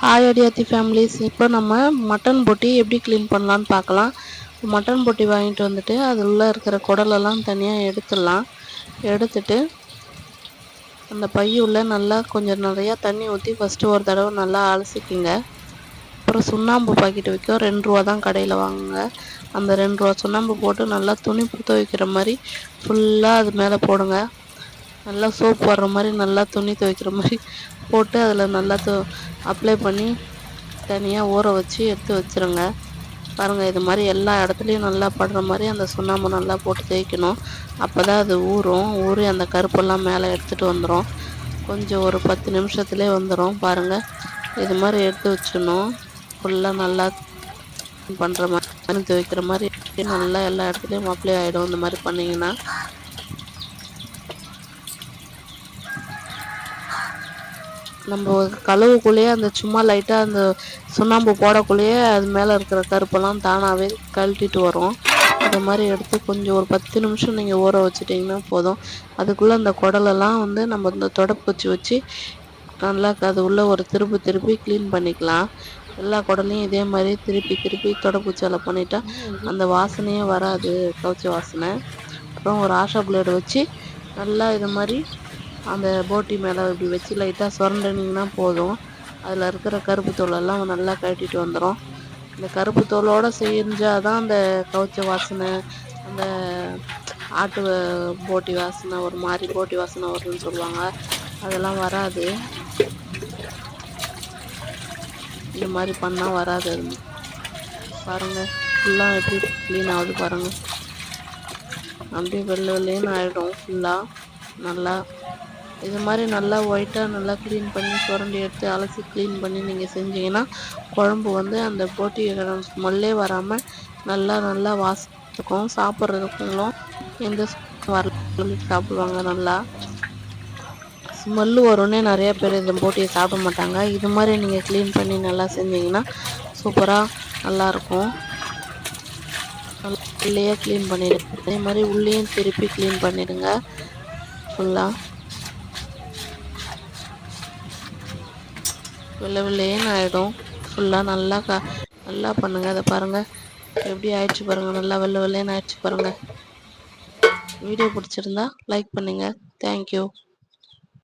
Hi அடியாத்தி families. இப்போ நம்ம mutton பொட்டி எப்படி க்ளீன் பண்ணலான்னு பார்க்கலாம். மட்டன் பொட்டி வாங்கிட்டு வந்துட்டு அதில் உள்ள இருக்கிற குடலெல்லாம் தனியாக எடுத்துடலாம். எடுத்துட்டு அந்த பையுள்ள நல்லா கொஞ்சம் நிறையா தண்ணி ஊற்றி ஃபஸ்ட்டு ஒரு தடவை நல்லா அலசிக்கிங்க. அப்புறம் சுண்ணாம்பு பாக்கெட் விற்கும், 2 ரூபா தான் கடையில் வாங்குங்க. அந்த 2 ரூபா சுண்ணாம்பு போட்டு நல்லா துணி துவைக்கிற மாதிரி ஃபுல்லாக அது மேலே போடுங்க. நல்லா சோப் வர்ற மாதிரி நல்லா துணி துவைக்கிற மாதிரி போட்டு அதில் நல்லா அப்ளை பண்ணி தனியாக ஊற வச்சு எடுத்து வச்சுருங்க. பாருங்கள், இது மாதிரி எல்லா இடத்துலையும் நல்லா படுற மாதிரி அந்த சுண்ணாம்பு நல்லா போட்டு தேய்க்கணும். அப்போ தான் அது ஊறி அந்த கருப்பெல்லாம் மேலே எடுத்துகிட்டு வந்துடும். கொஞ்சம் ஒரு 10 நிமிஷத்துலேயே வந்துடும். பாருங்கள், இது மாதிரி எடுத்து வச்சிடணும். ஃபுல்லாக நல்லா பண்ணுற மாதிரி துவைக்கிற மாதிரி நல்லா எல்லா இடத்துலையும் அப்ளை ஆகிடும். இந்த மாதிரி பண்ணிங்கன்னா நம்ம கழுவுக்குள்ளேயே அந்த சும்மா லைட்டாக அந்த சுண்ணாம்பு போடக்குள்ளேயே அது மேலே இருக்கிற கருப்பெல்லாம் தானாகவே கழட்டிட்டு வரும். அது மாதிரி எடுத்து கொஞ்சம் ஒரு 10 நிமிஷம் நீங்கள் ஊற வச்சுட்டிங்கன்னா போதும். அதுக்குள்ளே அந்த குடலெல்லாம் நம்ம இந்த தொடப்பூச்சி வச்சு நல்லா அது உள்ள ஒரு திருப்பி க்ளீன் பண்ணிக்கலாம். எல்லா குடலையும் இதே மாதிரி திருப்பி தொடப்பூச்சியால் பண்ணிட்டா அந்த வாசனையே வராது, கவுச்சி வாசனை. அப்புறம் ஒரு ஆஷா பிளேடு வச்சு நல்லா இது மாதிரி அந்த போட்டி மேலே இப்படி வச்சு லைட்டாக சுரண்டினீங்கன்னா போதும். அதில் இருக்கிற கருப்பு தோலெல்லாம் நல்லா கழட்டிட்டு வந்துடும். இந்த கருப்பு தோலோடு செஞ்சால் தான் அந்த கவுச்ச வாசனை, அந்த ஆட்டு போட்டி வாசனை, ஒரு மாதிரி போட்டி வாசனை வருதுன்னு சொல்லுவாங்க. அதெல்லாம் வராது. இந்த மாதிரி பண்ணால் வராது. பாருங்கள், ஃபுல்லாக எப்படி க்ளீன் ஆகுது பாருங்கள். அப்படியே வெள்ளைன்னு ஆகிடும் ஃபுல்லாக. நல்லா இது மாதிரி நல்லா ஒயிட்டாக நல்லா க்ளீன் பண்ணி சுரண்டி எடுத்து அலசி க்ளீன் பண்ணி நீங்கள் செஞ்சீங்கன்னா குழம்பு அந்த போட்டி ஸ்மெல்லே வராமல் நல்லா வாசிக்கும். சாப்பிட்றதுக்கும் எந்த வரல சாப்பிடுவாங்க. நல்லா ஸ்மெல்லு வரும்னே நிறைய பேர் இந்த போட்டியை சாப்பிட மாட்டாங்க. இது மாதிரி நீங்கள் க்ளீன் பண்ணி நல்லா செஞ்சீங்கன்னா சூப்பராக நல்லாயிருக்கும். உள்ளேயே க்ளீன் பண்ணிடுங்க. அதே மாதிரி உள்ளேயும் திருப்பி க்ளீன் பண்ணிடுங்க. ஃபுல்லாக வெள்ளைன்னு ஆகிடும். ஃபுல்லாக நல்லா பண்ணுங்கள். அதை பாருங்கள் எப்படி ஆயிடுச்சு பாருங்கள். நல்லா வெள்ளைன்னு ஆயிடுச்சு பாருங்கள். வீடியோ பிடிச்சிருந்தா லைக் பண்ணுங்கள். தேங்க்யூ.